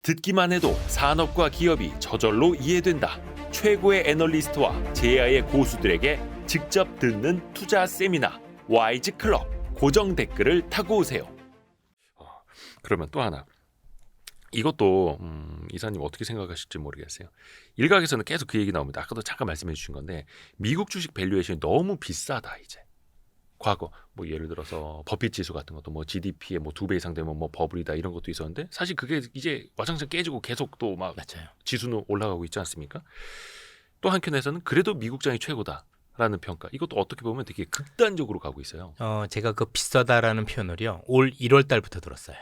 듣기만 해도 산업과 기업이 저절로 이해된다. 최고의 애널리스트와 제야의 고수들에게 직접 듣는 투자 세미나 와이즈 클럽. 고정 댓글을 타고 오세요. 그러면 또 하나. 이것도 이사님 어떻게 생각하실지 모르겠어요. 일각에서는 계속 그 얘기 나옵니다. 아까도 잠깐 말씀해 주신 건데 미국 주식 밸류에이션이 너무 비싸다 이제. 과거 뭐 예를 들어서 버핏 지수 같은 것도 뭐 GDP의 뭐 2배 이상 되면 뭐 버블이다 이런 것도 있었는데 사실 그게 이제 와장창 깨지고 계속 또 막 지수는 올라가고 있지 않습니까? 또 한편에서는 그래도 미국장이 최고다라는 평가. 이것도 어떻게 보면 되게 극단적으로 가고 있어요. 제가 그 비싸다라는 표현을요. 올 1월 달부터 들었어요.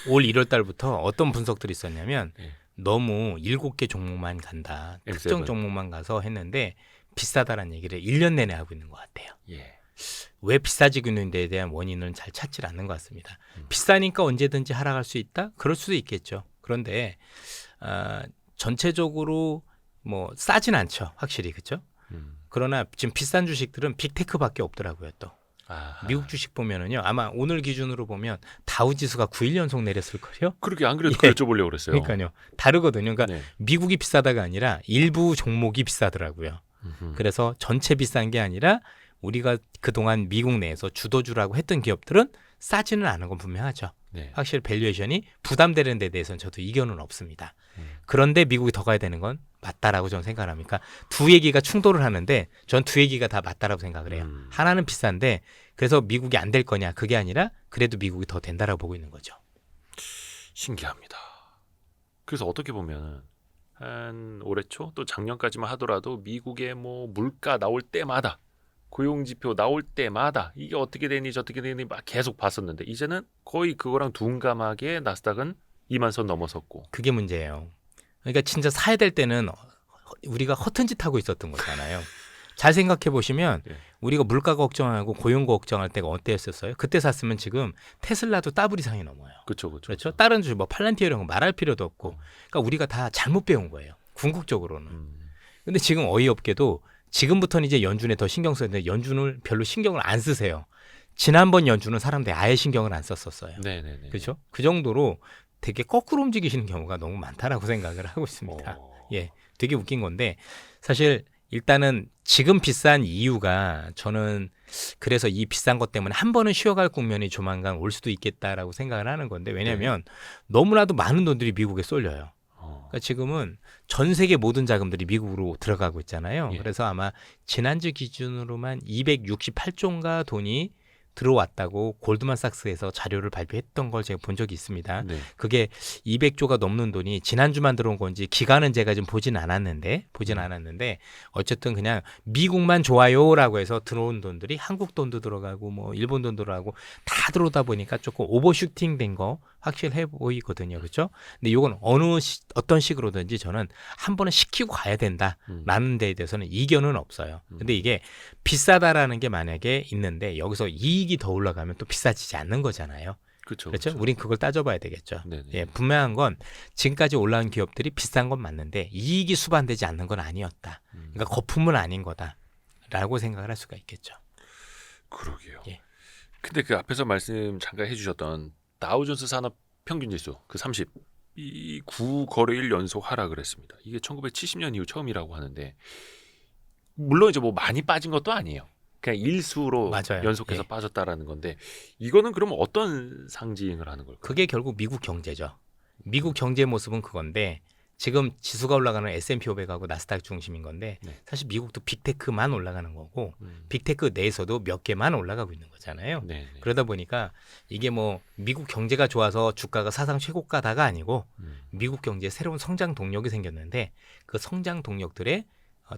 올 1월 달부터 어떤 분석들이 있었냐면 네. 너무 7개 종목만 간다. M7. 특정 종목만 가서 했는데 비싸다라는 얘기를 1년 내내 하고 있는 것 같아요. 예. 왜 비싸지고 있는 데에 대한 원인은 잘 찾질 않는 것 같습니다. 비싸니까 언제든지 하락할 수 있다? 그럴 수도 있겠죠. 그런데 전체적으로 뭐 싸진 않죠. 확실히. 그렇죠? 그러나 지금 비싼 주식들은 빅테크밖에 없더라고요. 또 아하. 미국 주식 보면은요. 아마 오늘 기준으로 보면 다우 지수가 9일 연속 내렸을 거요. 그렇게 안 그래도 예. 여쭤보려고 그랬어요. 그러니까요. 다르거든요. 그러니까 네. 미국이 비싸다가 아니라 일부 종목이 비싸더라고요. 그래서 전체 비싼 게 아니라 우리가 그동안 미국 내에서 주도주라고 했던 기업들은 싸지는 않은 건 분명하죠. 네. 확실히 밸류에이션이 부담되는 데 대해서는 저도 이견은 없습니다. 그런데 미국이 더 가야 되는 건 맞다라고 저는 생각합니다. 두 얘기가 충돌을 하는데 전 두 얘기가 다 맞다라고 생각을 해요. 하나는 비싼데 그래서 미국이 안 될 거냐 그게 아니라 그래도 미국이 더 된다라고 보고 있는 거죠. 신기합니다. 그래서 어떻게 보면 한 올해 초 또 작년까지만 하더라도 미국의 뭐 물가 나올 때마다 고용지표 나올 때마다 이게 어떻게 되니 저떻게 되니 막 계속 봤었는데 이제는 거의 그거랑 둔감하게 나스닥은 2만 선 넘어섰고. 그게 문제예요. 그러니까 진짜 사야 될 때는 우리가 허튼 짓 하고 있었던 거잖아요. 잘 생각해 보시면 예. 우리가 물가 걱정하고 고용 걱정할 때가 어때였었어요? 그때 샀으면 지금 테슬라도 더블 이상이 넘어요. 그렇죠? 다른 주식 뭐 팔란티어 이런 거 말할 필요도 없고. 그러니까 우리가 다 잘못 배운 거예요. 궁극적으로는. 근데 지금 어이없게도 지금부터는 이제 연준에 더 신경 써야 되는데 연준을 별로 신경을 안 쓰세요. 지난번 연준은 사람들이 아예 신경을 안 썼었어요. 네네네. 그렇죠? 그 정도로 되게 거꾸로 움직이시는 경우가 너무 많다라고 생각을 하고 있습니다. 예, 되게 웃긴 건데 사실 일단은 지금 비싼 이유가 저는 그래서 이 비싼 것 때문에 한 번은 쉬어갈 국면이 조만간 올 수도 있겠다라고 생각을 하는 건데 왜냐하면 너무나도 많은 돈들이 미국에 쏠려요. 그러니까 지금은 전 세계 모든 자금들이 미국으로 들어가고 있잖아요. 예. 그래서 아마 지난주 기준으로만 268조인가 돈이 들어왔다고 골드만삭스에서 자료를 발표했던 걸 제가 본 적이 있습니다. 네. 그게 200조가 넘는 돈이 지난주만 들어온 건지 기간은 제가 좀 보진 않았는데 어쨌든 그냥 미국만 좋아요라고 해서 들어온 돈들이 한국 돈도 들어가고 뭐 일본 돈도 들어가고 다 들어오다 보니까 조금 오버슈팅 된 거 확실해 보이거든요. 그렇죠? 근데 이건 어떤 식으로든지 저는 한 번은 시키고 가야 된다라는 데에 대해서는 이견은 없어요. 근데 이게 비싸다라는 게 만약에 있는데 여기서 이익이 더 올라가면 또 비싸지지 않는 거잖아요. 그렇죠. 그렇죠? 우린 그걸 따져봐야 되겠죠. 네네. 예, 분명한 건 지금까지 올라온 기업들이 비싼 건 맞는데 이익이 수반되지 않는 건 아니었다. 그러니까 거품은 아닌 거다라고 생각을 할 수가 있겠죠. 그러게요. 예. 근데 그 앞에서 말씀 잠깐 해주셨던 다우존스 산업 평균지수 그 30. 이 9거래일 연속 하락을 했습니다. 이게 1970년 이후 처음이라고 하는데 물론 이제 뭐 많이 빠진 것도 아니에요. 그냥 일수로 맞아요. 연속해서 예. 빠졌다라는 건데 이거는 그럼 어떤 상징을 하는 걸까요? 그게 결국 미국 경제죠. 미국 경제 모습은 그건데 지금 지수가 올라가는 S&P 500하고 나스닥 중심인 건데 네. 사실 미국도 빅테크만 올라가는 거고 빅테크 내에서도 몇 개만 올라가고 있는 거잖아요. 네. 그러다 보니까 이게 뭐 미국 경제가 좋아서 주가가 사상 최고가다가 아니고 미국 경제에 새로운 성장 동력이 생겼는데 그 성장 동력들의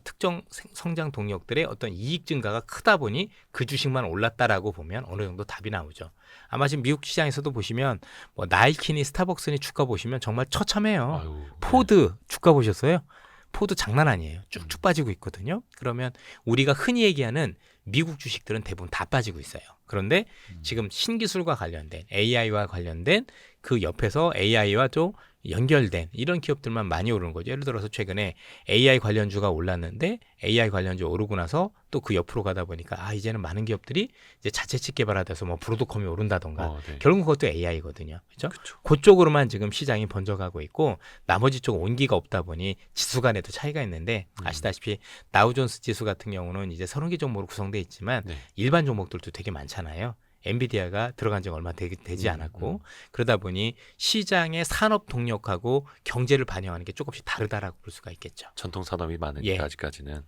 특정 성장 동력들의 어떤 이익 증가가 크다 보니 그 주식만 올랐다라고 보면 어느 정도 답이 나오죠. 아마 지금 미국 시장에서도 보시면 뭐 나이키니 스타벅스니 주가 보시면 정말 처참해요. 아유, 포드 주가 보셨어요? 포드 장난 아니에요. 쭉쭉 빠지고 있거든요. 그러면 우리가 흔히 얘기하는 미국 주식들은 대부분 다 빠지고 있어요. 그런데 지금 신기술과 관련된 AI와 관련된 그 옆에서 AI와 좀 연결된 이런 기업들만 많이 오르는 거죠. 예를 들어서 최근에 AI 관련주가 올랐는데 AI 관련주 오르고 나서 또 그 옆으로 가다 보니까 이제는 많은 기업들이 이제 자체 칩 개발하돼서 뭐 브로드컴이 오른다던가 네. 결국 그것도 AI거든요. 그렇죠? 그쵸. 그쪽으로만 지금 시장이 번져가고 있고 나머지 쪽 온기가 없다 보니 지수 간에도 차이가 있는데 아시다시피 다우존스 지수 같은 경우는 이제 30개 종목으로 구성되어 있지만 네. 일반 종목들도 되게 많잖아요. 엔비디아가 들어간 지 얼마 되지 않았고 그러다 보니 시장의 산업 동력하고 경제를 반영하는 게 조금씩 다르다라고 볼 수가 있겠죠. 전통 산업이 많으니까 예. 아직까지는.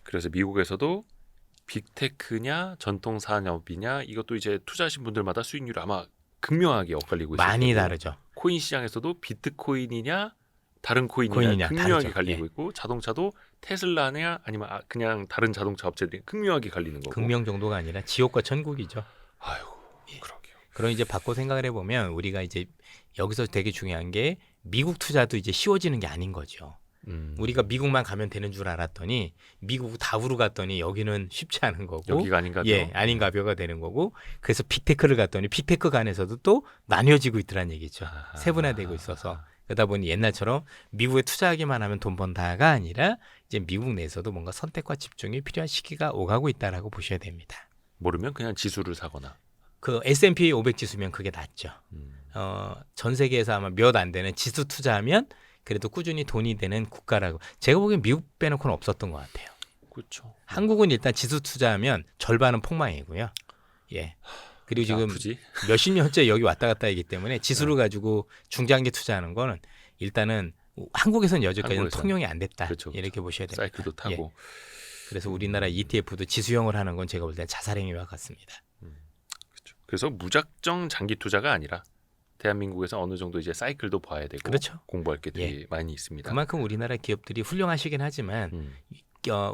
그래서 미국에서도 빅테크냐 전통 산업이냐 이것도 이제 투자하신 분들마다 수익률이 아마 극명하게 엇갈리고 있어요. 많이 다르죠. 코인 시장에서도 비트코인이냐 다른 코인이냐 코인이냐 극명하게 다르죠. 갈리고 예. 있고 자동차도 테슬라냐 아니면 그냥 다른 자동차 업체들이 극명하게 갈리는 거고. 극명 정도가 아니라 지옥과 천국이죠. 아유, 예. 그러게요. 그럼 이제 바꿔 생각을 해보면 우리가 이제 여기서 되게 중요한 게 미국 투자도 이제 쉬워지는 게 아닌 거죠. 우리가 미국만 가면 되는 줄 알았더니 미국 다우로 갔더니 여기는 쉽지 않은 거고 여기가 아닌가요? 예, 아닌가벼가 되는 거고 그래서 빅테크를 갔더니 빅테크 간에서도 또 나뉘어지고 있더란 얘기죠. 세분화되고 있어서 그러다 보니 옛날처럼 미국에 투자하기만 하면 돈 번다가 아니라 이제 미국 내에서도 뭔가 선택과 집중이 필요한 시기가 오가고 있다라고 보셔야 됩니다. 모르면 그냥 지수를 사거나. 그 S&P 500 지수면 그게 낫죠. 음. 전 세계에서 아마 몇 안 되는 지수 투자하면 그래도 꾸준히 돈이 되는 국가라고. 제가 보기엔 미국 빼놓고는 없었던 것 같아요. 그렇죠. 한국은 일단 지수 투자하면 절반은 폭망이고요. 예. 그리고 지금 아프지? 몇십 년째 여기 왔다 갔다 하기 때문에 지수를 가지고 중장기 투자하는 거는 일단은 한국에서는 여지까지는 한국에서는. 통용이 안 됐다. 그렇죠, 그렇죠. 이렇게 보셔야 됩니다. 사이클도 타고. 예. 그래서 우리나라 ETF도 지수형을 하는 건 제가 볼 때는 자살행위와 같습니다. 그렇죠. 그래서 무작정 장기 투자가 아니라 대한민국에서 어느 정도 이제 사이클도 봐야 되고 그렇죠. 공부할 게 되게 많이 있습니다. 그만큼 우리나라 기업들이 훌륭하시긴 하지만 음.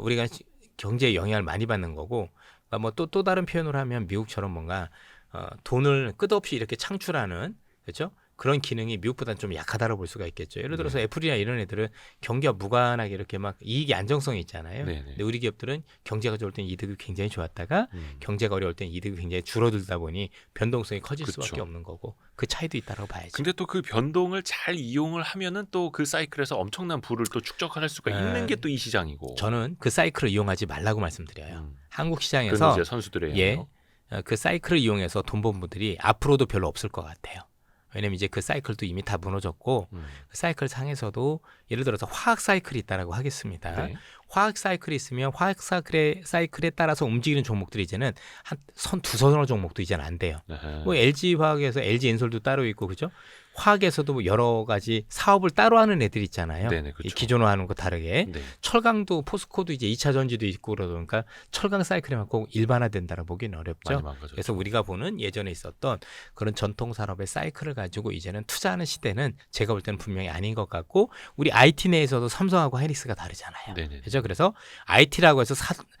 우리가 경제에 영향을 많이 받는 거고 그러니까 뭐 또 다른 표현으로 하면 미국처럼 뭔가 돈을 끝없이 이렇게 창출하는 그렇죠? 그런 기능이 미국보다는 좀 약하다고 볼 수가 있겠죠. 예를 들어서 네. 애플이나 이런 애들은 경기와 무관하게 이렇게 막 이익이 안정성이 있잖아요. 네네. 근데 우리 기업들은 경제가 좋을 땐 이득이 굉장히 좋았다가 경제가 어려울 땐 이득이 굉장히 줄어들다 보니 변동성이 커질 그쵸. 수밖에 없는 거고 그 차이도 있다고 봐야죠. 근데 또 그 변동을 잘 이용을 하면은 또 그 사이클에서 엄청난 부를 또 축적할 수가 있는 게 또 이 시장이고. 저는 그 사이클을 이용하지 말라고 말씀드려요. 한국 그건 시장에서 이제 선수들의 예, 영역. 그 사이클을 이용해서 돈 번 분들이 앞으로도 별로 없을 것 같아요. 왜냐면 이제 그 사이클도 이미 다 무너졌고 그 사이클 상에서도 예를 들어서 화학 사이클이 있다라고 하겠습니다. 네. 화학 사이클이 있으면 화학 사이클에 따라서 움직이는 종목들이 이제는 한 선 두서너 종목도 이제는 안 돼요. 아하. 뭐 LG 화학에서 LG 엔솔도 따로 있고 그죠? 화학에서도 뭐 여러 가지 사업을 따로 하는 애들 있잖아요. 네네, 이 그렇죠. 기존으로 하는 거 다르게. 네. 철강도 포스코도 이제 2차 전지도 있고 그러니까 철강 사이클에만 꼭 일반화된다고 보기는 어렵죠. 많이 망가졌죠. 그래서 우리가 보는 예전에 있었던 그런 전통 산업의 사이클을 가지고 이제는 투자하는 시대는 제가 볼 때는 분명히 아닌 것 같고 우리 IT 내에서도 삼성하고 하이닉스가 다르잖아요. 네네. 그렇죠? 그래서 IT라고 해서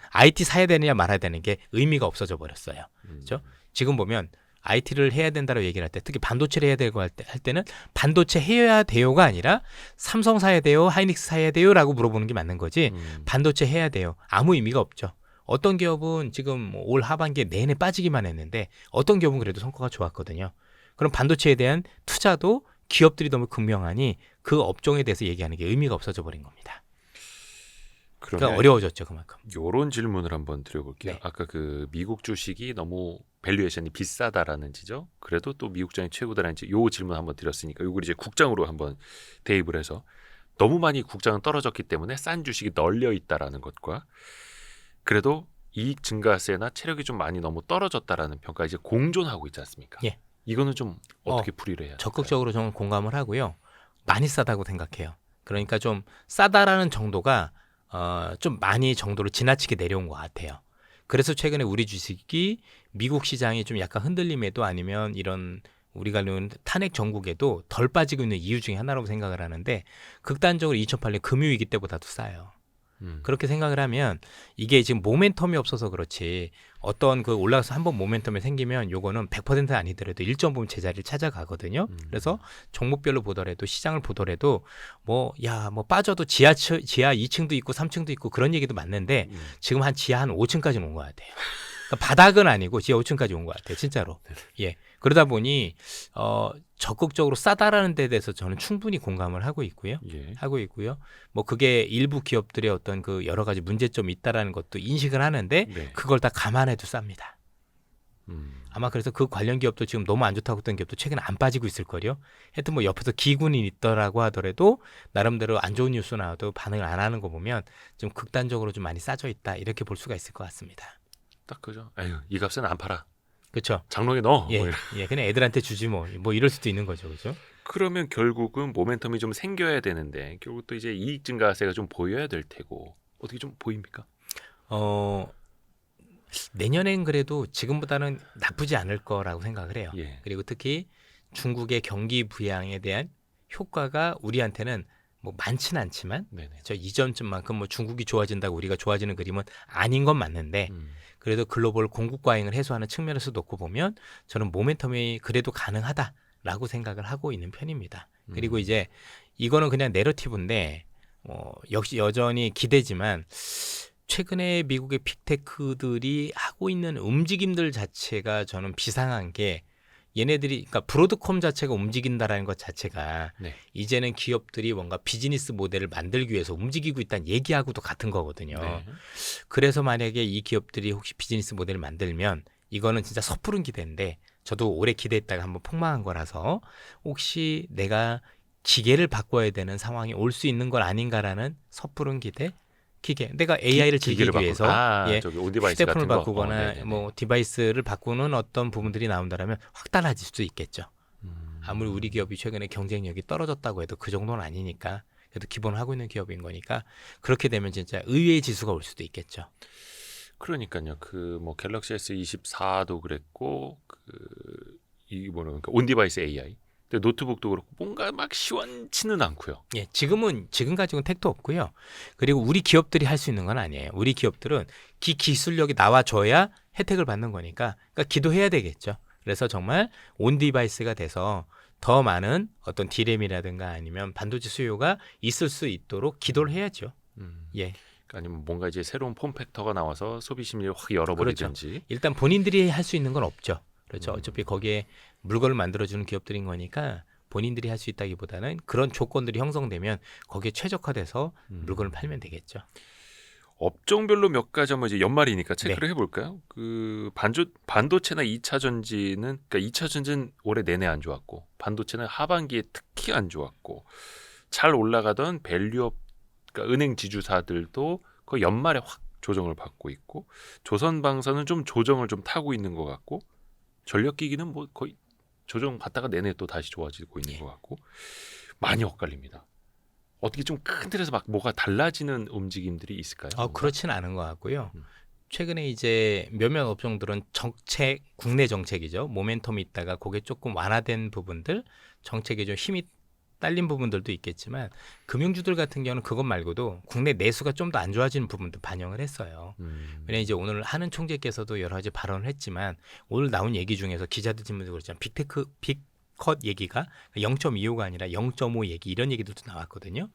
IT 사야 되느냐 말아야 되는 게 의미가 없어져 버렸어요. 그렇죠? 지금 보면 IT를 해야 된다고 얘기를 할 때 특히 반도체를 해야 되고 할 때는 반도체 해야 돼요가 아니라 삼성 사야 돼요, 하이닉스 사야 돼요라고 물어보는 게 맞는 거지. 반도체 해야 돼요. 아무 의미가 없죠. 어떤 기업은 지금 올 하반기에 내내 빠지기만 했는데 어떤 기업은 그래도 성과가 좋았거든요. 그럼 반도체에 대한 투자도 기업들이 너무 극명하니 그 업종에 대해서 얘기하는 게 의미가 없어져 버린 겁니다. 그러니까 어려워졌죠 그만큼. 요런 질문을 한번 드려볼게요. 네. 아까 그 미국 주식이 너무 밸류에이션이 비싸다라는 지적. 그래도 또 미국장이 최고다라는 요 질문 한번 드렸으니까 요걸 이제 국장으로 한번 대입을 해서 너무 많이 국장은 떨어졌기 때문에 싼 주식이 널려 있다라는 것과 그래도 이익 증가세나 체력이 좀 많이 너무 떨어졌다라는 평가 이제 공존하고 있지 않습니까? 예. 이거는 좀 어떻게 풀이를 해야 될까요? 적극적으로 저는 공감을 하고요. 많이 싸다고 생각해요. 그러니까 좀 싸다라는 정도가 좀 많이 정도로 지나치게 내려온 것 같아요. 그래서 최근에 우리 주식이 미국 시장이 좀 약간 흔들림에도 아니면 이런 우리가 아는 탄핵 전국에도 덜 빠지고 있는 이유 중에 하나라고 생각을 하는데 극단적으로 2008년 금융위기 때보다도 싸요. 그렇게 생각을 하면 이게 지금 모멘텀이 없어서 그렇지 어떤 그 올라가서 한번 모멘텀이 생기면 요거는 100% 아니더라도 일정 부분 제자리를 찾아가거든요. 그래서 종목별로 보더라도 시장을 보더라도 뭐 빠져도 지하 2층도 있고 3층도 있고 그런 얘기도 맞는데 지금 한 지하 한 5층까지 온 것 같아요. 그러니까 바닥은 아니고 지하 5층까지 온 것 같아요. 진짜로. 예. 그러다 보니 적극적으로 싸다라는 데 대해서 저는 충분히 공감을 하고 있고요. 예. 뭐 그게 일부 기업들의 어떤 그 여러 가지 문제점이 있다라는 것도 인식을 하는데 네. 그걸 다 감안해도 쌉니다. 음. 아마 그래서 그 관련 기업도 지금 너무 안 좋다고 했던 기업도 최근에 안 빠지고 있을 거요. 하여튼 뭐 옆에서 기군이 있더라고 하더라도 나름대로 안 좋은 뉴스 나와도 반응을 안 하는 거 보면 좀 극단적으로 좀 많이 싸져 있다 이렇게 볼 수가 있을 것 같습니다. 딱 그죠. 에휴, 이 값은 안 팔아. 그렇죠. 장롱에 넣어. 예, 뭐 이런. 예, 그냥 애들한테 주지 뭐 이럴 수도 있는 거죠, 그렇죠? 그러면 결국은 모멘텀이 좀 생겨야 되는데 결국 또 이제 이익 증가세가 좀 보여야 될 테고 어떻게 좀 보입니까? 내년엔 그래도 지금보다는 나쁘지 않을 거라고 생각을 해요. 예. 그리고 특히 중국의 경기 부양에 대한 효과가 우리한테는 뭐 많지는 않지만 네네. 저 이전쯤만큼 뭐 중국이 좋아진다고 우리가 좋아지는 그림은 아닌 건 맞는데 그래도 글로벌 공급 과잉을 해소하는 측면에서 놓고 보면 저는 모멘텀이 그래도 가능하다라고 생각을 하고 있는 편입니다. 그리고 이제 이거는 그냥 내러티브인데 역시 여전히 기대지만 최근에 미국의 빅테크들이 하고 있는 움직임들 자체가 저는 비상한 게 얘네들이 그러니까 브로드콤 자체가 움직인다라는 것 자체가 네. 이제는 기업들이 뭔가 비즈니스 모델을 만들기 위해서 움직이고 있다는 얘기하고도 같은 거거든요. 네. 그래서 만약에 이 기업들이 혹시 비즈니스 모델을 만들면 이거는 진짜 섣부른 기대인데 저도 오래 기대했다가 한번 폭망한 거라서 혹시 내가 기계를 바꿔야 되는 상황이 올 수 있는 건 아닌가라는 섣부른 기대? 내가 AI를 즐기기 위해서 저기 온디바이스 휴대폰을 같은 거. 바꾸거나 뭐 디바이스를 바꾸는 어떤 부분들이 나온다면 확 달라질 수도 있겠죠. 아무리 우리 기업이 최근에 경쟁력이 떨어졌다고 해도 그 정도는 아니니까 그래도 기본을 하고 있는 기업인 거니까 그렇게 되면 진짜 의외의 지수가 올 수도 있겠죠. 그러니까요. 그 뭐 갤럭시 S24도 그랬고 이 뭐라 그러니까 온디바이스 AI. 근데 노트북도 그렇고 뭔가 막 시원치는 않고요. 예, 지금 가지고는 택도 없고요. 그리고 우리 기업들이 할 수 있는 건 아니에요. 우리 기업들은 기술력이 나와줘야 혜택을 받는 거니까 그러니까 기도해야 되겠죠. 그래서 정말 온 디바이스가 돼서 더 많은 어떤 디램이라든가 아니면 반도체 수요가 있을 수 있도록 기도를 해야죠. 예. 아니면 뭔가 이제 새로운 폼팩터가 나와서 소비 심리를 확 열어버리든지. 그렇죠. 일단 본인들이 할 수 있는 건 없죠. 그렇죠. 어차피 거기에 물건을 만들어주는 기업들인 거니까 본인들이 할 수 있다기보다는 그런 조건들이 형성되면 거기에 최적화돼서 물건을 팔면 되겠죠. 업종별로 몇 가지 한번 이제 연말이니까 체크를 네. 해볼까요? 그 반도체나 2차 전지는 그러니까 2차 전지는 올해 내내 안 좋았고 반도체는 하반기에 특히 안 좋았고 잘 올라가던 밸류업 그러니까 은행 지주사들도 거의 연말에 확 조정을 받고 있고 조선방사는 좀 조정을 좀 타고 있는 것 같고 전력기기는 뭐 거의 조정 받다가 내내 또 다시 좋아지고 있는 것 같고 많이 엇갈립니다. 어떻게 좀 큰 틀에서 막 뭐가 달라지는 움직임들이 있을까요? 그렇지는 않은 것 같고요. 최근에 이제 몇몇 업종들은 국내 정책이죠. 모멘텀이 있다가 그게 조금 완화된 부분들, 정책에 좀 힘이 딸린 부분들도 있겠지만 금융주들 같은 경우는 그것 말고도 국내 내수가 좀 더 안 좋아지는 부분도 반영을 했어요. 왜냐면 이제 오늘 하는 총재께서도 여러 가지 발언을 했지만 오늘 나온 얘기 중에서 기자들 질문도 그렇지만 빅컷 얘기가 0.25가 아니라 0.5 얘기 이런 얘기들도 나왔거든요.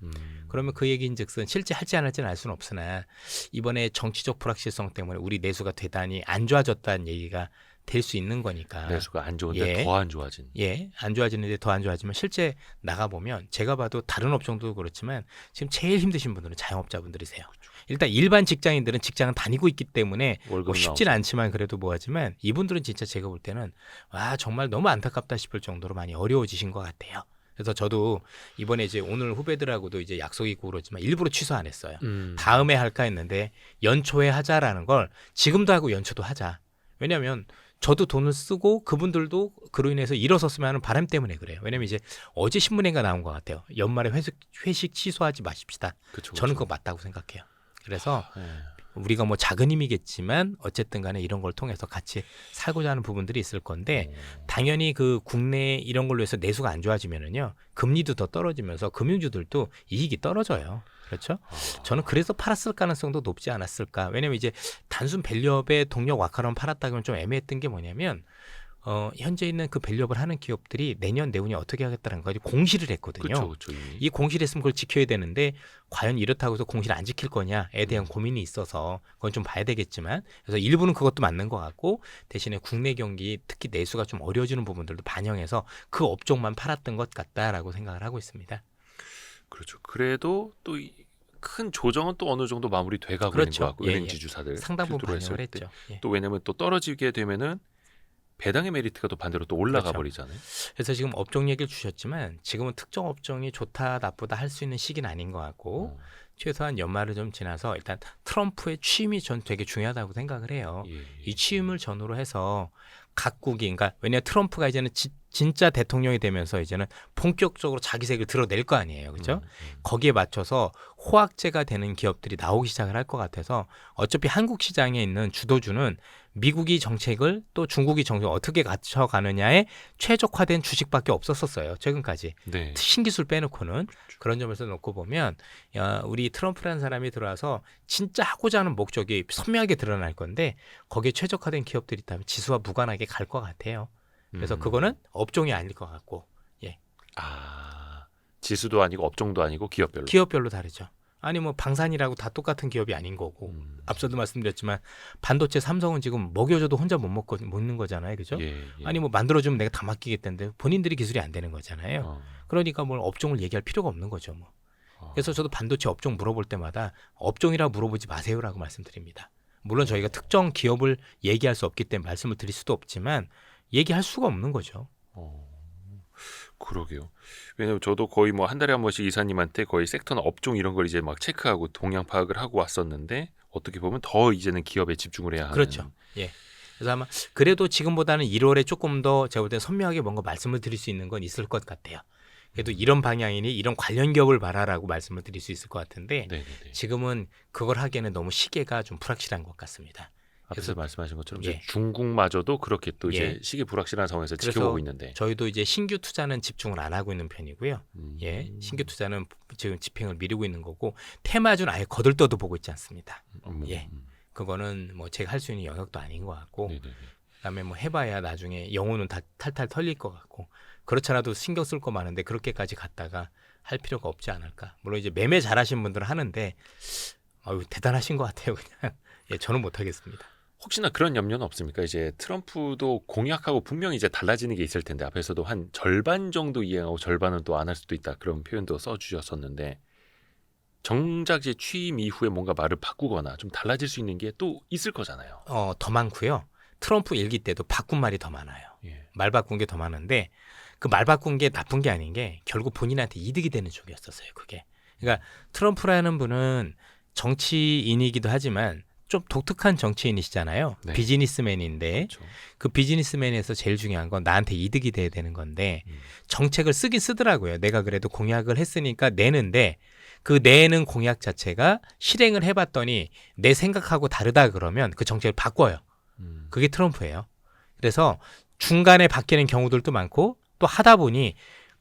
그러면 그 얘기인즉슨 실제 할지 안 할지는 알 수는 없으나 이번에 정치적 불확실성 때문에 우리 내수가 대단히 안 좋아졌다는 얘기가 될 수 있는 거니까. 내수가 안 좋은데 더 안 좋아진. 예, 안 좋아지는데 더 안 좋아지면 실제 나가보면 제가 봐도 다른 업종도 그렇지만 지금 제일 힘드신 분들은 자영업자분들이세요. 그렇죠. 일단 일반 직장인들은 직장을 다니고 있기 때문에 뭐 쉽진 않지만 그래도 뭐하지만 이분들은 진짜 제가 볼 때는 와 정말 너무 안타깝다 싶을 정도로 많이 어려워지신 것 같아요. 그래서 저도 이번에 이제 오늘 후배들하고도 이제 약속이 있고 그러지만 일부러 취소 안 했어요. 다음에 할까 했는데 연초에 하자라는 걸 지금도 하고 연초도 하자. 왜냐하면 저도 돈을 쓰고 그분들도 그로 인해서 일어섰으면 하는 바람 때문에 그래요. 왜냐면 이제 어제 신문에가 나온 것 같아요. 연말에 회식 취소하지 마십시다. 그쵸. 저는 그거 맞다고 생각해요. 그래서 우리가 뭐 작은 힘이겠지만 어쨌든 간에 이런 걸 통해서 같이 살고자 하는 부분들이 있을 건데 당연히 그 국내 이런 걸로 해서 내수가 안 좋아지면은요. 금리도 더 떨어지면서 금융주들도 이익이 떨어져요. 그렇죠? 저는 그래서 팔았을 가능성도 높지 않았을까. 왜냐면 이제 단순 밸류업의 동력 와카론 팔았다 그러면 좀 애매했던 게 뭐냐면 현재 있는 그 밸류업을 하는 기업들이 내년 내후년에 어떻게 하겠다는 거지 공시를 했거든요. 그렇죠. 이 공시를 했으면 그걸 지켜야 되는데 과연 이렇다고 해서 공시를 안 지킬 거냐에 대한 고민이 있어서 그건 좀 봐야 되겠지만 그래서 일부는 그것도 맞는 것 같고 대신에 국내 경기 특히 내수가 좀 어려워지는 부분들도 반영해서 그 업종만 팔았던 것 같다라고 생각을 하고 있습니다. 그렇죠. 그래도 또 큰 조정은 또 어느 정도 마무리 돼가고 그렇죠. 있는 것 같고 예, 은행 예. 지주사들 상당 부분 필두로 했을 반영을 때. 했죠. 예. 또 왜냐면 또 떨어지게 되면은 배당의 메리트가 또 반대로 또 올라가 그렇죠. 버리잖아요. 그래서 지금 업종 얘기를 주셨지만 지금은 특정 업종이 좋다 나쁘다 할 수 있는 시기는 아닌 것 같고 최소한 연말을 좀 지나서 일단 트럼프의 취임이 전 되게 중요하다고 생각을 해요. 예, 예. 이 취임을 전후로 해서 각국이 그러니까 왜냐하면 트럼프가 이제는 진짜 대통령이 되면서 이제는 본격적으로 자기 색을 드러낼 거 아니에요. 그렇죠? 거기에 맞춰서 호황제가 되는 기업들이 나오기 시작을 할 것 같아서 어차피 한국 시장에 있는 주도주는 미국이 정책을 또 중국이 정책을 어떻게 갖춰가느냐에 최적화된 주식밖에 없었었어요. 최근까지. 네. 신기술 빼놓고는 그런 점에서 놓고 보면 우리 트럼프라는 사람이 들어와서 진짜 하고자 하는 목적이 선명하게 드러날 건데 거기에 최적화된 기업들이 있다면 지수와 무관하게 갈 것 같아요. 그래서 그거는 업종이 아닐 것 같고 지수도 아니고 업종도 아니고 기업별로. 기업별로 다르죠. 아니 뭐 방산이라고 다 똑같은 기업이 아닌 거고 앞서도 말씀드렸지만 반도체 삼성은 지금 먹여줘도 혼자 못 먹는 거잖아요. 그죠? 예. 아니 뭐 만들어주면 내가 다 맡기겠다는데 본인들이 기술이 안 되는 거잖아요. 그러니까 뭘 업종을 얘기할 필요가 없는 거죠. 뭐. 그래서 저도 반도체 업종 물어볼 때마다 업종이라 물어보지 마세요라고 말씀드립니다. 물론 저희가 특정 기업을 얘기할 수 없기 때문에 말씀을 드릴 수도 없지만 얘기할 수가 없는 거죠. 그러게요. 왜냐면 저도 거의 뭐 한 달에 한 번씩 이사님한테 거의 섹터나 업종 이런 걸 이제 막 체크하고 동향 파악을 하고 왔었는데 어떻게 보면 더 이제는 기업에 집중을 해야 하는. 그렇죠. 예. 그래서 아마 그래도 지금보다는 1월에 조금 더 제가 볼 때 선명하게 뭔가 말씀을 드릴 수 있는 건 있을 것 같아요. 그래도 이런 방향이니 이런 관련 기업을 봐라라고 말씀을 드릴 수 있을 것 같은데 네네네. 지금은 그걸 하기에는 너무 시계가 좀 불확실한 것 같습니다. 앞에서 말씀하신 것처럼 예. 이제 중국마저도 그렇게 또 이제 예. 시기 불확실한 상황에서 그래서 지켜보고 있는데. 저희도 이제 신규 투자는 집중을 안 하고 있는 편이고요. 예, 신규 투자는 지금 집행을 미루고 있는 거고 테마주는 아예 거들떠도 보고 있지 않습니다. 예, 그거는 뭐 제가 할 수 있는 영역도 아닌 것 같고 네네네. 그다음에 뭐 해봐야 나중에 영혼은 다 탈탈 털릴 것 같고 그렇잖아도 신경 쓸 거 많은데 그렇게까지 갔다가 할 필요가 없지 않을까. 물론 이제 매매 잘하신 분들은 하는데 대단하신 것 같아요. 그냥 예, 저는 못하겠습니다. 혹시나 그런 염려는 없습니까? 이제 트럼프도 공약하고 분명히 이제 달라지는 게 있을 텐데 앞에서도 한 절반 정도 이행하고 절반은 또 안 할 수도 있다 그런 표현도 써주셨었는데 정작 이제 취임 이후에 뭔가 말을 바꾸거나 좀 달라질 수 있는 게 또 있을 거잖아요. 더 많고요. 트럼프 일기 때도 바꾼 말이 더 많아요. 예. 말 바꾼 게 더 많은데 그 말 바꾼 게 나쁜 게 아닌 게 결국 본인한테 이득이 되는 쪽이었었어요. 그게. 그러니까 트럼프라는 분은 정치인이기도 하지만 좀 독특한 정치인이시잖아요. 네. 비즈니스맨인데 그렇죠. 그 비즈니스맨에서 제일 중요한 건 나한테 이득이 돼야 되는 건데 정책을 쓰긴 쓰더라고요. 내가 그래도 공약을 했으니까 내는데 그 내는 공약 자체가 실행을 해봤더니 내 생각하고 다르다 그러면 그 정책을 바꿔요. 그게 트럼프예요. 그래서 중간에 바뀌는 경우들도 많고 또 하다 보니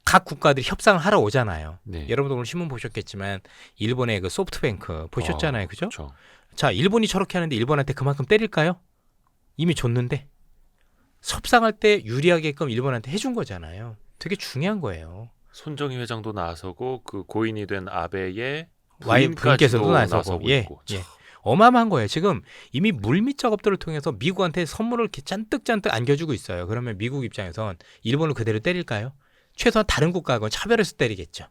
각 국가들이 협상을 하러 오잖아요. 네. 여러분도 오늘 신문 보셨겠지만 일본의 그 소프트뱅크 보셨잖아요. 그죠? 그렇죠. 자, 일본이 저렇게 하는데 일본한테 그만큼 때릴까요? 이미 줬는데 협상할 때 유리하게끔 일본한테 해준 거잖아요. 되게 중요한 거예요. 손정희 회장도 나서고 그 고인이 된 아베의 부인께서도 나서고 있고. 예. 어마어마한 거예요. 지금 이미 물밑 작업들을 통해서 미국한테 선물을 이렇게 잔뜩 안겨주고 있어요. 그러면 미국 입장에선 일본을 그대로 때릴까요? 최소한 다른 국가하고는 차별해서 때리겠죠.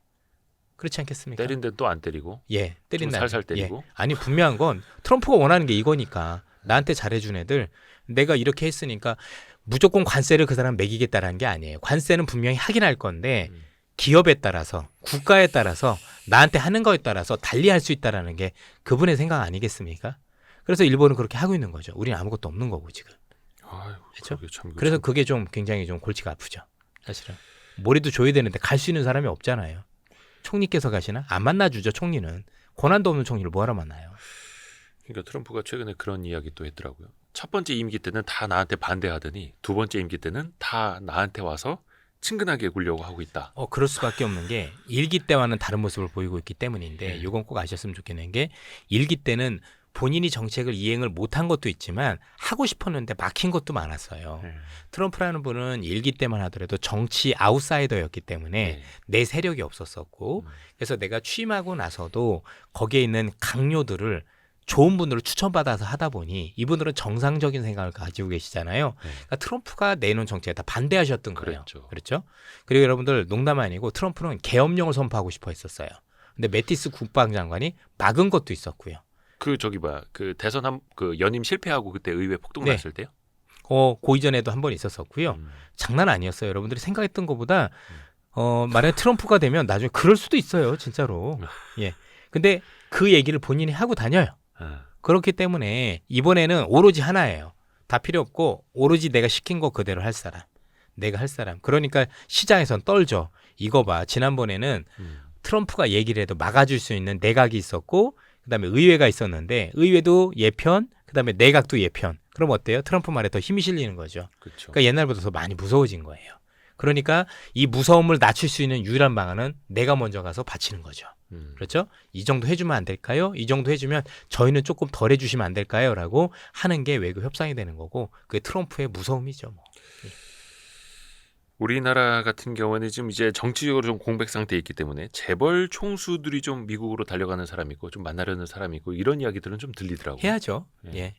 그렇지 않겠습니까? 때린 데는 또 안 때리고. 예, 좀 때린다. 살살 때리고. 예. 아니 분명한 건 트럼프가 원하는 게 이거니까 나한테 잘해준 애들 내가 이렇게 했으니까 무조건 관세를 그 사람 매기겠다라는 게 아니에요. 관세는 분명히 하긴 할 건데 기업에 따라서 국가에 따라서 나한테 하는 거에 따라서 달리할 수 있다라는 게 그분의 생각 아니겠습니까? 그래서 일본은 그렇게 하고 있는 거죠. 우리는 아무것도 없는 거고 지금. 아유, 그렇죠? 참 그래서 그게 좀 굉장히 좀 골치가 아프죠. 사실은 머리도 줘야 되는데 갈 수 있는 사람이 없잖아요. 총리께서 가시나? 안 만나주죠. 총리는. 권한도 없는 총리를 뭐하러 만나요? 그러니까 트럼프가 최근에 그런 이야기 또 했더라고요. 첫 번째 임기 때는 다 나한테 반대하더니 두 번째 임기 때는 다 나한테 와서 친근하게 굴려고 하고 있다. 그럴 수밖에 없는 게 일기 때와는 다른 모습을 보이고 있기 때문인데 예. 이건 꼭 아셨으면 좋겠는 게 일기 때는 본인이 정책을 이행을 못한 것도 있지만 하고 싶었는데 막힌 것도 많았어요. 트럼프라는 분은 일기 때만 하더라도 정치 아웃사이더였기 때문에 내 세력이 없었었고 그래서 내가 취임하고 나서도 거기에 있는 강요들을 좋은 분들을 추천받아서 하다 보니 이분들은 정상적인 생각을 가지고 계시잖아요. 그러니까 트럼프가 내놓은 정책에 다 반대하셨던 거예요. 그렇죠? 그리고 여러분들 농담 아니고 트럼프는 계엄령을 선포하고 싶어 했었어요. 근데 매티스 국방장관이 막은 것도 있었고요. 그 대선 그 연임 실패하고 그때 의회 폭동 났을 때요? 그 이전에도 한 번 있었었고요. 장난 아니었어요. 여러분들이 생각했던 것보다 만약에 트럼프가 되면 나중에 그럴 수도 있어요. 진짜로. 예. 근데 그 얘기를 본인이 하고 다녀요. 그렇기 때문에 이번에는 오로지 하나예요. 다 필요 없고 오로지 내가 시킨 거 그대로 할 사람. 내가 할 사람. 그러니까 시장에선 떨죠. 이거 봐. 지난번에는 트럼프가 얘기를 해도 막아줄 수 있는 내각이 있었고 그다음에 의회가 있었는데 의회도 예편, 그다음에 내각도 예편. 그럼 어때요? 트럼프 말에 더 힘이 실리는 거죠. 그쵸. 그러니까 옛날보다 더 많이 무서워진 거예요. 그러니까 이 무서움을 낮출 수 있는 유일한 방안은 내가 먼저 가서 바치는 거죠. 그렇죠? 이 정도 해주면 안 될까요? 이 정도 해주면 저희는 조금 덜 해주시면 안 될까요? 라고 하는 게 외교 협상이 되는 거고 그게 트럼프의 무서움이죠. 뭐. 우리나라 같은 경우는 지금 이제 정치적으로 좀 공백 상태에 있기 때문에 재벌 총수들이 좀 미국으로 달려가는 사람이 있고 좀 만나려는 사람이 있고 이런 이야기들은 좀 들리더라고요. 해야죠. 예. 예.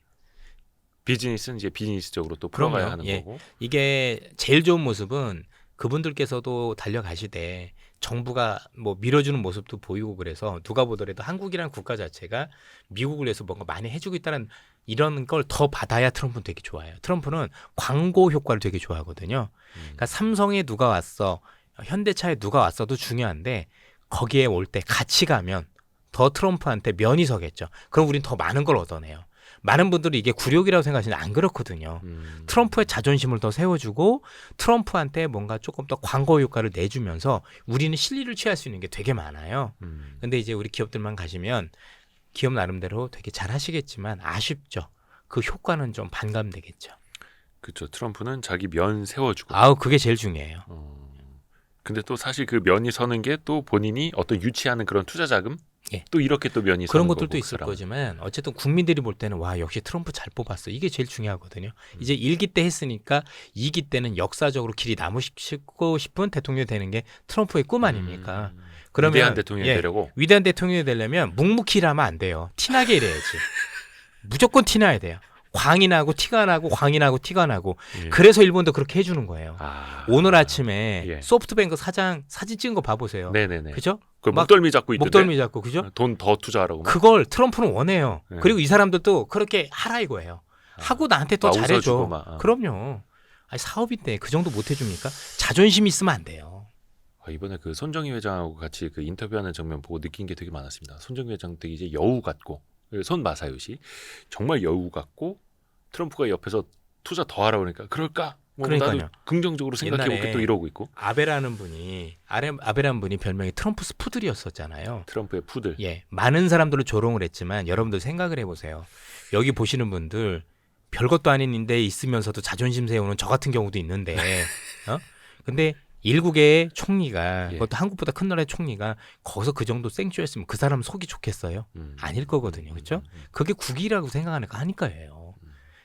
비즈니스는 이제 비즈니스적으로 또 풀어가야 그럼요. 하는 예. 거고. 이게 제일 좋은 모습은 그분들께서도 달려가시되 정부가 뭐 밀어주는 모습도 보이고 그래서 누가 보더라도 한국이라는 국가 자체가 미국을 위해서 뭔가 많이 해주고 있다는 이런 걸 더 받아야 트럼프는 되게 좋아해요. 트럼프는 광고 효과를 되게 좋아하거든요. 그러니까 삼성에 누가 왔어, 현대차에 누가 왔어도 중요한데 거기에 올 때 같이 가면 더 트럼프한테 면이 서겠죠. 그럼 우린 더 많은 걸 얻어내요. 많은 분들이 이게 굴욕이라고 생각하시는데 안 그렇거든요. 트럼프의 자존심을 더 세워주고 트럼프한테 뭔가 조금 더 광고 효과를 내주면서 우리는 실리를 취할 수 있는 게 되게 많아요. 근데 이제 우리 기업들만 가시면 기업 나름대로 되게 잘 하시겠지만 아쉽죠. 그 효과는 좀 반감되겠죠. 그렇죠. 트럼프는 자기 면 세워주고. 아우 그게 제일 중요해요. 근데 또 사실 그 면이 서는 게 또 본인이 어떤 유치하는 그런 투자 자금 예. 또 이렇게 또 면이 그런 서는 것들도 거고, 있을 그 사람은. 거지만 어쨌든 국민들이 볼 때는 와 역시 트럼프 잘 뽑았어. 이게 제일 중요하거든요. 이제 1기 때 했으니까 2기 때는 역사적으로 길이 남으시고 싶은 대통령이 되는 게 트럼프의 꿈 아닙니까? 그러면 위대한 대통령이 예, 되려고. 위대한 대통령이 되려면 묵묵히 일하면 안 돼요. 티나게 일해야지. 무조건 티나야 돼요. 광이 나고 티가 나고 광이 나고 티가 나고 예. 그래서 일본도 그렇게 해주는 거예요. 오늘 아침에 예. 소프트뱅크 사장 사진 찍은 거 봐보세요. 네네네. 그죠? 그 막 목덜미 잡고 있던데. 목덜미 잡고 그죠? 돈 더 투자하라고. 막. 그걸 트럼프는 원해요. 네. 그리고 이 사람들도 그렇게 하라 이거예요. 하고 나한테 또 막 잘해줘. 웃어주고 막. 그럼요. 아니, 사업인데 그 정도 못 해줍니까? 자존심 있으면 안 돼요. 이번에 그 손정희 회장하고 같이 그 인터뷰하는 장면 보고 느낀 게 되게 많았습니다. 손정희 회장 되게 이제 여우 같고 손 마사요시 정말 여우 같고 트럼프가 옆에서 투자 더 하라고 그러니까 그럴까? 뭐 그러니까요. 나도 긍정적으로 생각해볼게 옛날에 또 이러고 있고. 아베라는 분이 별명이 트럼프 스푸들이었었잖아요. 트럼프의 푸들. 예, 많은 사람들을 조롱을 했지만 여러분들 생각을 해보세요. 여기 보시는 분들 별것도 아닌 데 있으면서도 자존심 세우는 저 같은 경우도 있는데, 근데 일국의 총리가 예. 그것도 한국보다 큰 나라의 총리가 거기서 그 정도 생쇼했으면 그 사람 속이 좋겠어요? 아닐 거거든요, 그렇죠? 그게 국익이라고 생각하니까예요.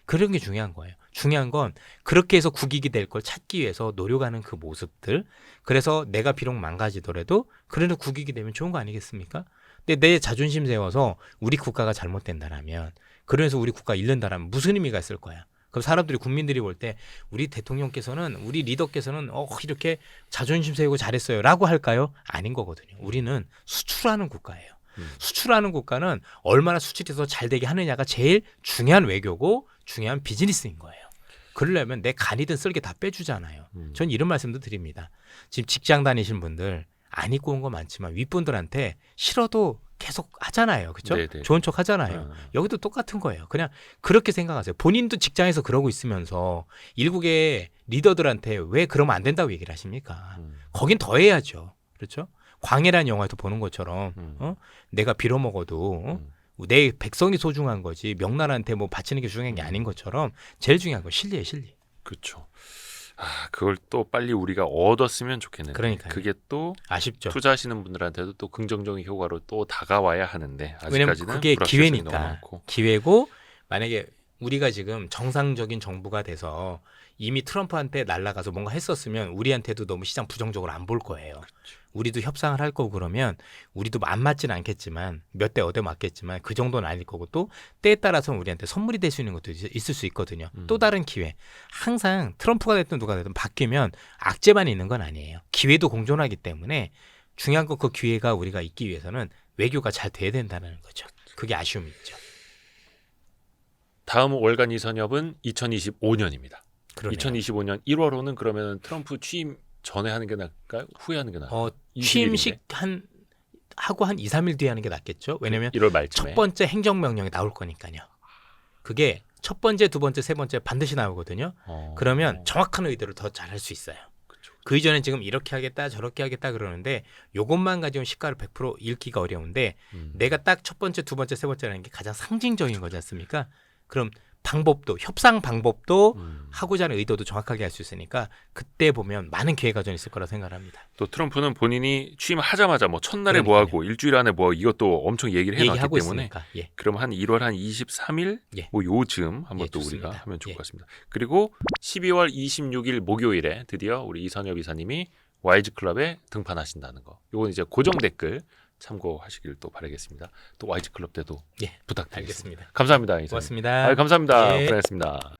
그런 게 중요한 거예요. 중요한 건 그렇게 해서 국익이 될 걸 찾기 위해서 노력하는 그 모습들. 그래서 내가 비록 망가지더라도 그래도 국익이 되면 좋은 거 아니겠습니까? 근데 내 자존심 세워서 우리 국가가 잘못된다라면 그래서 우리 국가 잃는다라면 무슨 의미가 있을 거야? 그럼 사람들이 국민들이 볼 때 우리 대통령께서는 우리 리더께서는 이렇게 자존심 세우고 잘했어요 라고 할까요? 아닌 거거든요. 우리는 수출하는 국가예요. 수출하는 국가는 얼마나 수출이 더 잘 되게 하느냐가 제일 중요한 외교고 중요한 비즈니스인 거예요. 그러려면 내 간이든 쓸개 다 빼주잖아요. 전 이런 말씀도 드립니다. 지금 직장 다니신 분들 안 입고 온 거 많지만 윗분들한테 싫어도 계속 하잖아요. 그렇죠? 네네. 좋은 척 하잖아요. 여기도 똑같은 거예요. 그냥 그렇게 생각하세요. 본인도 직장에서 그러고 있으면서 일국의 리더들한테 왜 그러면 안 된다고 얘기를 하십니까? 거긴 더 해야죠. 그렇죠? 광해라는 영화에서 보는 것처럼 내가 빌어먹어도 내 백성이 소중한 거지 명나라한테 뭐 바치는 게 중요한 게 아닌 것처럼 제일 중요한 건 실리예요. 실리. 그렇죠. 그걸 또 빨리 우리가 얻었으면 좋겠는데 그러니까요. 그게 또 아쉽죠. 투자하시는 분들한테도 또 긍정적인 효과로 또 다가와야 하는데 왜냐면 아직까지는 그게 불확실성이 너무 기회니까. 많고. 기회고 만약에 우리가 지금 정상적인 정부가 돼서 이미 트럼프한테 날아가서 뭔가 했었으면 우리한테도 너무 시장 부정적으로 안 볼 거예요. 우리도 협상을 할 거고 그러면 우리도 안 맞지는 않겠지만 몇 대 얻어 맞겠지만 그 정도는 아닐 거고 또 때에 따라서는 우리한테 선물이 될 수 있는 것도 있을 수 있거든요. 또 다른 기회. 항상 트럼프가 됐든 누가 됐든 바뀌면 악재만 있는 건 아니에요. 기회도 공존하기 때문에 중요한 건 그 기회가 우리가 있기 위해서는 외교가 잘 돼야 된다는 거죠. 그게 아쉬움이 있죠. 다음 월간 이선협은 2025년입니다. 그러네요. 2025년 1월호는 그러면 트럼프 취임 전에 하는 게 나을까요? 후에 하는 게 나을까요? 20일인데. 취임식 하고 한 2, 3일 뒤에 하는 게 낫겠죠. 왜냐면 1월 말쯤에. 첫 번째 행정명령이 나올 거니까요. 그게 첫 번째, 두 번째, 세 번째 반드시 나오거든요. 그러면 정확한 의도를 더 잘할 수 있어요. 그 이전엔 지금 이렇게 하겠다 저렇게 하겠다 그러는데 요것만 가지고 시가를 100% 읽기가 어려운데 내가 딱 첫 번째, 두 번째, 세 번째라는 게 가장 상징적인 거지 않습니까? 그럼 방법도 협상 방법도 하고자 하는 의도도 정확하게 할 수 있으니까 그때 보면 많은 기회가 좀 있을 거라 생각합니다. 또 트럼프는 본인이 취임하자마자 뭐 첫날에 뭐 그러니까요. 하고 일주일 안에 뭐 이것도 엄청 얘기를 해놨기 얘기하고 때문에 있으니까. 예. 그럼 한 1월 한 23일 예. 뭐 요즘 한번 예, 또 좋습니다. 우리가 하면 좋을 예. 것 같습니다. 그리고 12월 26일 목요일에 드디어 우리 이선엽 이사님이 와이즈 클럽에 등판하신다는 거. 요건 이제 고정 댓글 참고하시길 또 바라겠습니다. 또 와이즈 클럽 때도 예. 부탁드리겠습니다. 알겠습니다. 감사합니다, 이사님. 고맙습니다. 감사합니다. 예. 고생했습니다.